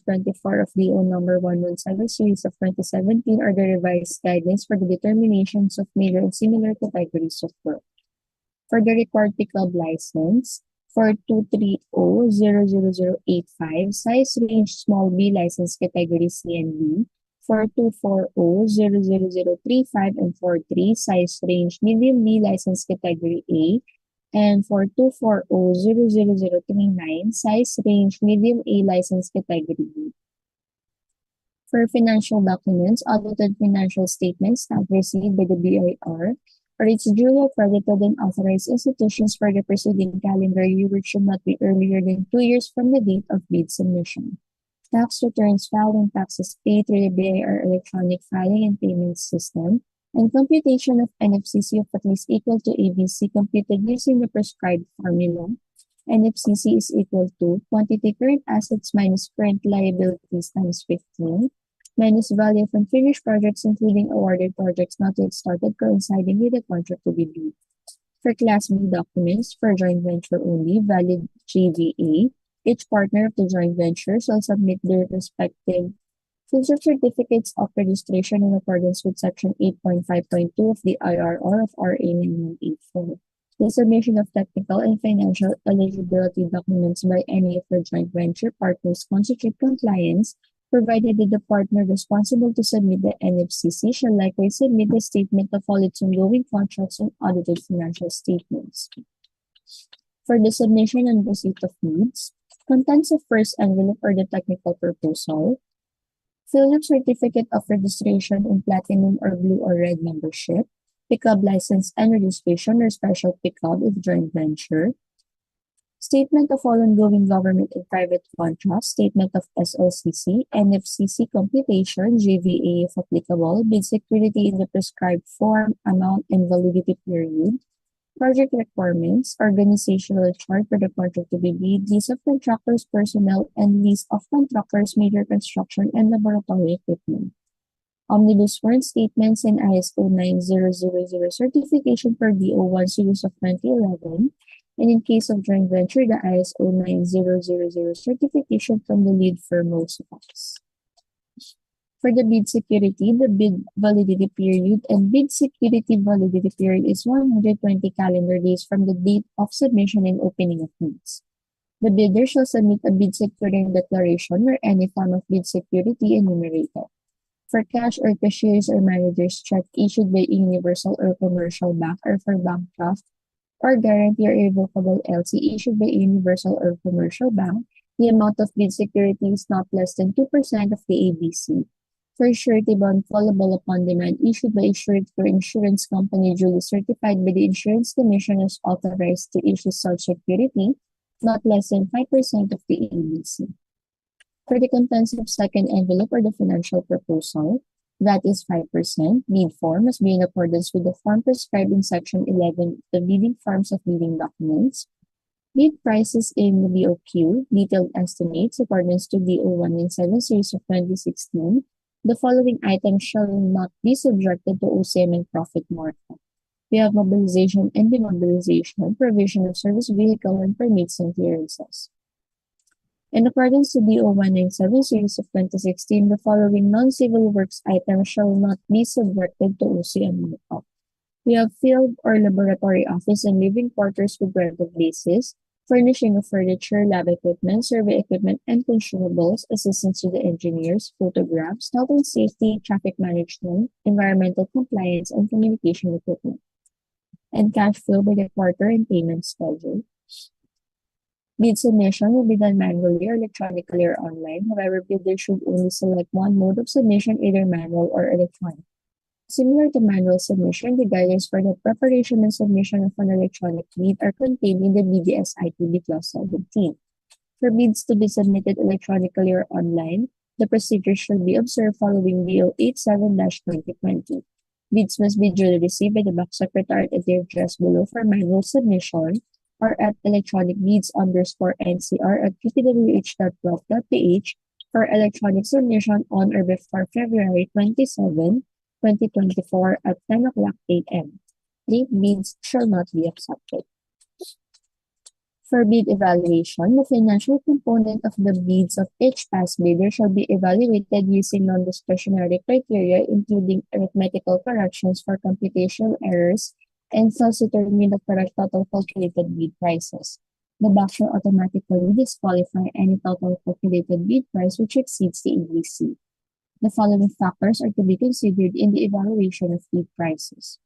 24 of DO number 117 series of 2017 are the revised guidelines for the determinations of major and similar categories of work. For the required pickup license, for 230-00085, size range small b license category C and D. For 240-00035 and 43, size range medium B license category A. And for 240-00039, size range medium A license category B. For financial documents, audited financial statements not received by the BIR or its duly accredited and authorized institutions for the preceding calendar year, which should not be earlier than 2 years from the date of bid submission. Tax returns filed and taxes paid through the BIR electronic filing and payment system, and computation of NFCC of at least equal to ABC computed using the prescribed formula. NFCC is equal to quantity current assets minus current liabilities times 15, minus value of unfinished projects including awarded projects not yet started coinciding with the contract to be bid. For Class B documents, for joint venture only, valid GVA, each partner of the joint venture shall submit their respective future certificates of registration in accordance with Section 8.5.2 of the IRR of RA 9184. The submission of technical and financial eligibility documents by any of the joint venture partners constitute compliance, provided that the partner responsible to submit the NFCC shall likewise submit the statement of all its ongoing contracts and audited financial statements. For the submission and receipt of needs, contents of first envelope or the technical proposal, fill up certificate of registration in platinum or blue or red membership, pickup license and registration or special pickup if joint venture, statement of all ongoing government and private contracts, statement of SOCC, NFCC computation, GVA if applicable, bid security in the prescribed form, amount, and validity period, project requirements, organizational chart for the contract to be bid, list of contractors' personnel, and list of contractors' major construction and laboratory equipment. Omnibus warrant statements and ISO 9000 certification per DO1 series of 2011, and in case of joint venture, the ISO 9000 certification from the lead firm will suffice. For the bid security, the bid validity period and bid security validity period is 120 calendar days from the date of submission and opening of bids. The bidder shall submit a bid securing declaration where any form of bid security enumerated. For cash or cashier's or manager's check issued by a universal or commercial bank, or for bank draft or guarantee or irrevocable LC issued by a universal or commercial bank, the amount of bid security is not less than 2% of the ABC. For surety bond fallable upon demand issued by a surety or insurance company duly certified by the Insurance Commission as authorized to issue such security, not less than 5% of the ABC. For the contents of second envelope or the financial proposal, that is 5%, bid form must be in accordance with the form prescribed in Section 11 of the bidding forms of bidding documents. Bid prices in the BOQ, detailed estimates, accordance to DO197 series of 2016. The following items shall not be subjected to OCM and profit markup. We have mobilization and demobilization, provision of service vehicle and permits and clearances. In accordance to DO197 series of 2016, the following non-civil works items shall not be subjected to OCM markup. We have field or laboratory office and living quarters with rental basis, furnishing of furniture, lab equipment, survey equipment, and consumables, assistance to the engineers, photographs, health and safety, traffic management, environmental compliance, and communication equipment. And cash flow by the quarter and payment schedule. Bid submission will be done manually or electronically or online. However, bidders should only select one mode of submission, either manual or electronic. Similar to manual submission, the guidelines for the preparation and submission of an electronic bid are contained in the BDS-ITB Clause 17. For bids to be submitted electronically or online, the procedure should be observed following DO 87-2020. Bids must be duly received by the Back Secretariat at the address below for manual submission, or at electronic_bids_NCR@dpwh.gov.ph for electronic submission on or before February 27, 2024 at 10:00 a.m. Late bids shall not be accepted. For bid evaluation, the financial component of the bids of each past bidder shall be evaluated using non-discretionary criteria, including arithmetical corrections for computational errors, and thus determine the correct total calculated bid prices. The box shall automatically disqualify any total calculated bid price which exceeds the ABC. The following factors are to be considered in the evaluation of bid prices.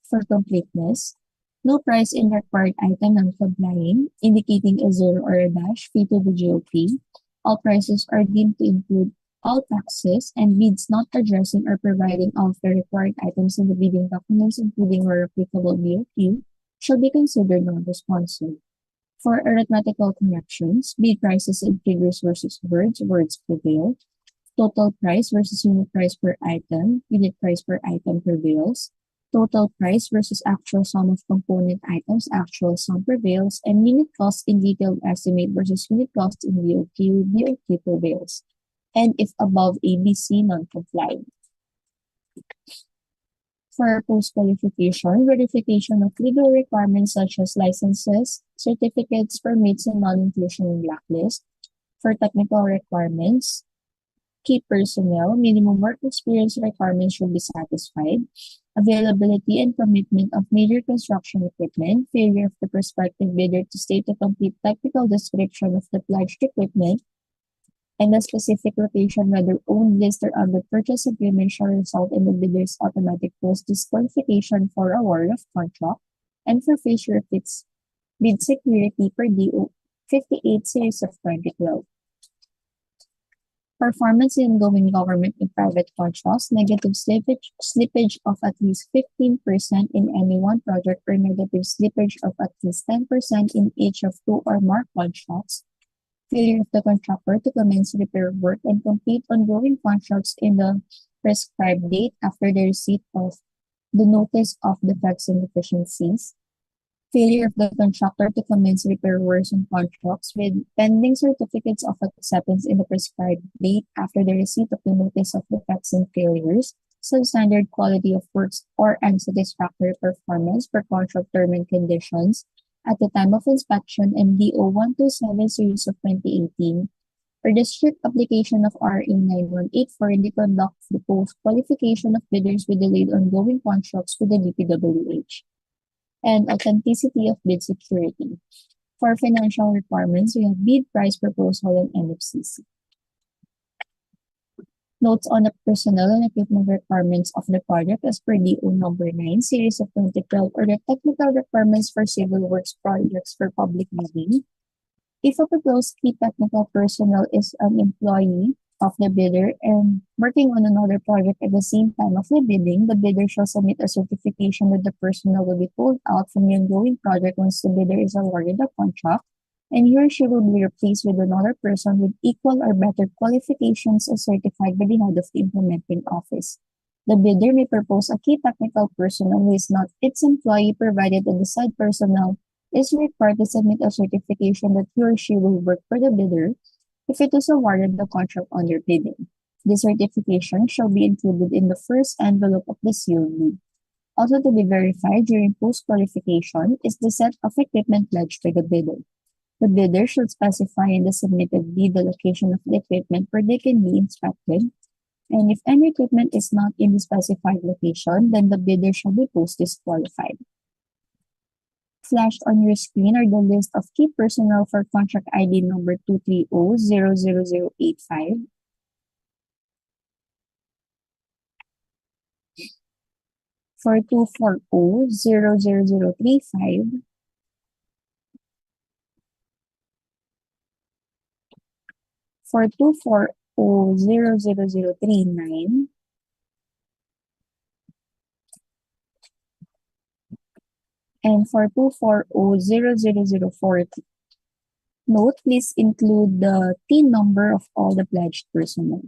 For completeness, no price in required item non-complying, indicating a zero or a dash fee to the GOP. All prices are deemed to include all taxes, and bids not addressing or providing all of the required items in the bidding documents, including where applicable BOQ, shall be considered non-responsive. For arithmetical corrections, bid prices in figures versus words prevail. Total price versus unit price per item, unit price per item prevails. Total price versus actual sum of component items, actual sum prevails, and unit cost in detailed estimate versus unit cost in BOQ prevails. And if above ABC, non-compliant. For post-qualification, verification of legal requirements such as licenses, certificates, permits, and non-inclusion in blacklist. For technical requirements, key personnel, minimum work experience requirements should be satisfied. Availability and commitment of major construction equipment, failure of the prospective bidder to state a complete technical description of the pledged equipment, and a specific location, whether owned, leased, or under purchase agreement, shall result in the bidder's automatic post-disqualification for award of contract, and for failure of its bid security per DO 58 series of 2012. Performance in ongoing government and private contracts, negative slippage of at least 15% in any one project, or negative slippage of at least 10% in each of two or more contracts. Failure of the contractor to commence repair work and complete ongoing contracts in the prescribed date after the receipt of the notice of defects and deficiencies. Failure of the contractor to commence repair works on contracts with pending certificates of acceptance in the prescribed date after the receipt of the notice of defects and failures, substandard quality of works, or unsatisfactory performance per contract term and conditions at the time of inspection, MDO 127 series of 2018, or the strict application of RA 9184 in the conduct of the post-qualification of bidders with delayed ongoing contracts with the DPWH. And authenticity of bid security. For financial requirements, we have bid price proposal and NFCC. Notes on the personnel and equipment requirements of the project as per DO number 9, series of 2012, or the technical requirements for civil works projects for public bidding. If a proposed key technical personnel is an employee of the bidder and working on another project at the same time of the bidding, the bidder shall submit a certification that the personnel will be pulled out from the ongoing project once the bidder is awarded the contract, and he or she will be replaced with another person with equal or better qualifications as certified by the head of the implementing office. The bidder may propose a key technical personnel who is not its employee, provided that the said personnel is required to submit a certification that he or she will work for the bidder if it is awarded the contract under bidding. The certification shall be included in the first envelope of the sealed bid. Also to be verified during post-qualification is the set of equipment pledged by the bidder. The bidder should specify in the submitted bid the location of the equipment where they can be inspected, and if any equipment is not in the specified location, then the bidder shall be post-disqualified. Flashed on your screen are the list of key personnel for contract ID number 230-00085. For 240-00035. For 240-00039. And for 240-00040. Note, please include the TIN number of all the pledged personnel.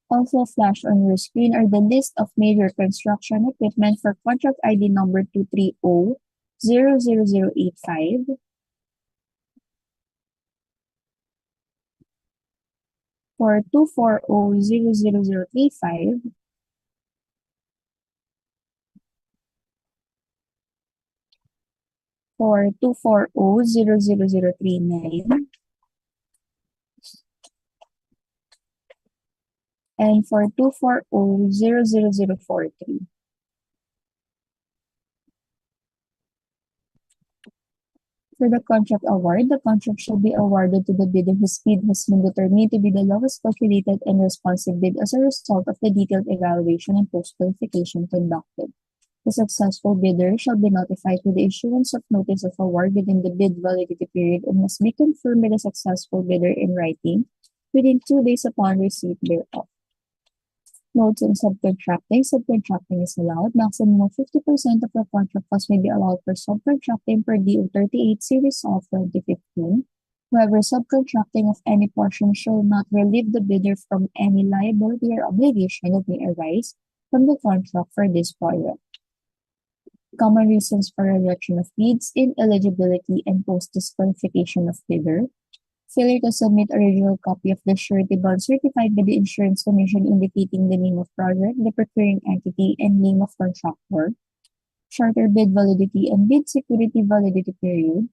Also flashed on your screen are the list of major construction equipment for contract ID number 230-00085. For 240-00035. for 240-00039 and for 240-00043. For the contract award, the contract shall be awarded to the bidder whose bid has been determined to be the lowest calculated and responsive bid as a result of the detailed evaluation and post-qualification conducted. The successful bidder shall be notified with the issuance of notice of award within the bid validity period and must be confirmed by the successful bidder in writing within 2 days upon receipt thereof. Notes on subcontracting. Subcontracting is allowed. Maximum of 50% of the contract cost may be allowed for subcontracting per DO 38 Series of 2015. However, subcontracting of any portion shall not relieve the bidder from any liability or obligation that may arise from the contract for this project. Common reasons for rejection of bids: ineligibility and post-disqualification of bidder. Failure to submit original copy of the surety bond certified by the Insurance Commission indicating the name of project, the procuring entity, and name of contractor. Shorter bid validity and bid security validity period.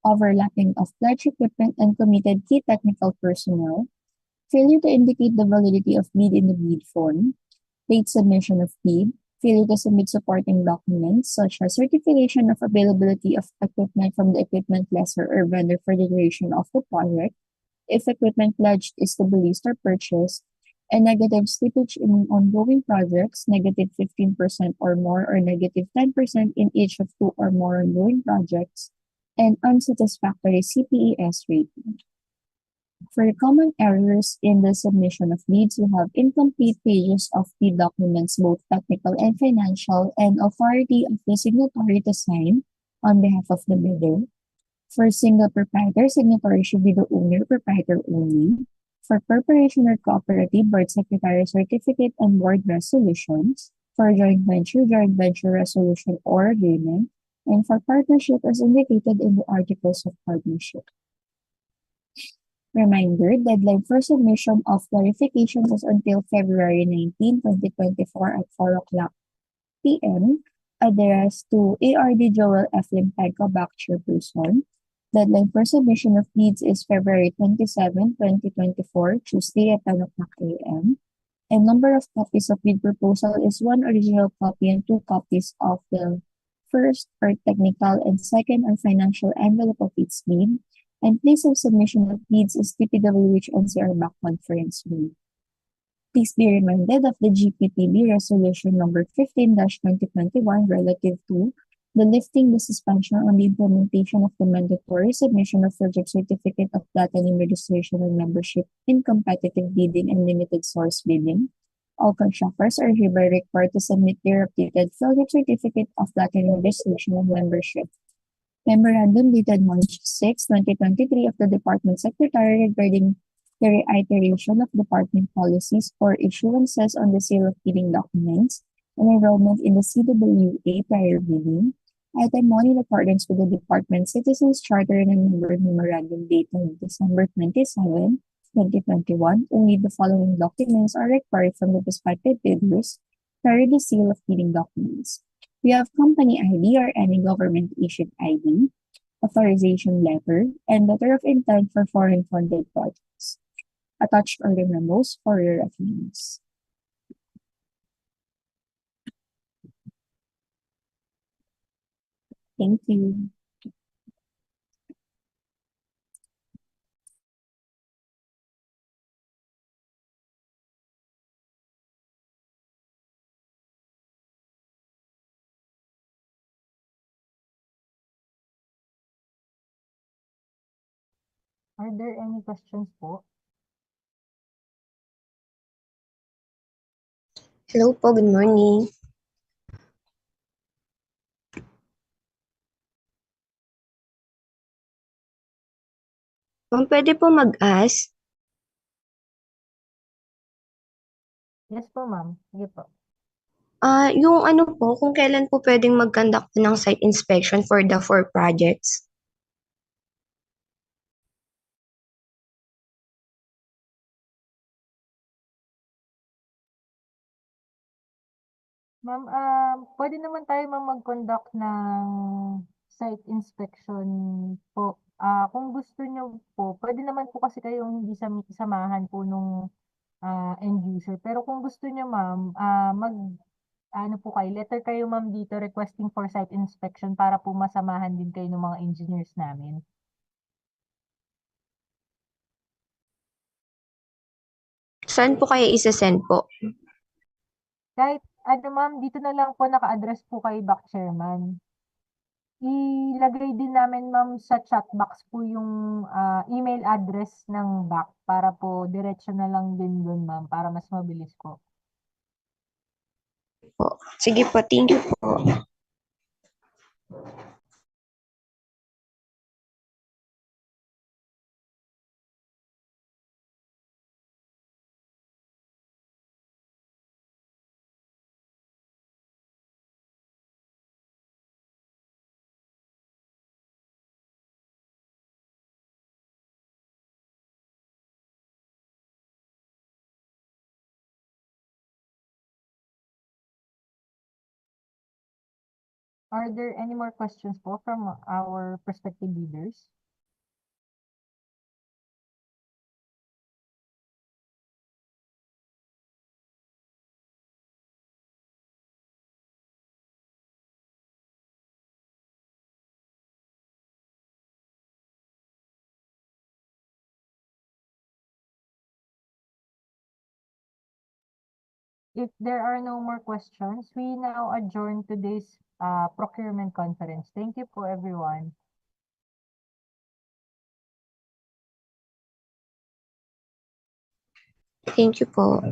Overlapping of pledged equipment and committed key technical personnel. Failure to indicate the validity of bid in the bid form. Late submission of bid. Failure to submit supporting documents such as certification of availability of equipment from the equipment lessor or vendor for the duration of the project, if equipment pledged is to be leased or purchased, and negative slippage in ongoing projects, negative 15% or more or negative 10% in each of 2 or more ongoing projects, and unsatisfactory CPES rating. For common errors in the submission of bids, we have incomplete pages of bid documents, both technical and financial, and authority of the signatory to sign on behalf of the bidder. For single proprietor, signatory should be the owner, proprietor only. For corporation or cooperative, board secretary certificate and board resolutions. For joint venture resolution or agreement. And for partnership as indicated in the articles of partnership. Reminder, deadline for submission of clarification is until February 19, 2024 at 4 o'clock p.m. Address to ARD Joel F. Limpenko, back chairperson. Deadline for submission of bids is February 27, 2024, Tuesday at 10 o'clock a.m. And number of copies of bid proposal is 1 original copy and 2 copies of the first or technical and second or financial envelope of its bid. And place of submission of bids is DPWH NCR back conference room. Please be reminded of the GPPB Resolution Number 15-2021 relative to the lifting the suspension on the implementation of the mandatory submission of project certificate of platinum registration and membership in competitive bidding and limited source bidding. All contractors are hereby required to submit their updated project certificate of platinum registration and membership. Memorandum dated March 6, 2023 of the Department Secretary regarding the reiteration of department policies for issuances on the sale of bidding documents and enrollment in the CWA prior bidding. Item 1, in accordance with the Department Citizens Charter and a memorandum dated December 27, 2021, only the following documents are required from the prospective bidders prior to the sale of bidding documents. We have company ID or any government-issued ID, authorization letter, and letter of intent for foreign-funded projects. Attached are the memos for your reference. Thank you. Are there any questions po? Hello po, good morning. Ma'am, pwede po mag-ask? Yes po, ma'am. Sige po. Yung ano po, kung kailan po pwedeng mag-conduct ng site inspection for the 4 projects? Ma'am, pwede naman tayo ma'am mag-conduct ng site inspection po, kung gusto niyo po, pwede naman po kasi kayong hindi samahan po nung end user. Pero kung gusto niyo ma'am, ano po kayo, letter kayo ma'am dito requesting for site inspection para po masamahan din kayo ng mga engineers namin. Saan po kaya isa-send po? Kahit ano ma'am, dito na lang po naka-address po kay Back Chairman. Ilagay din namin ma'am sa chat box po yung email address ng back para po diretso na lang din dun ma'am para mas mabilis po. Sige po, thank you po. Are there any more questions po from our prospective leaders? If there are no more questions, we now adjourn today's procurement conference. Thank you po everyone. Thank you po.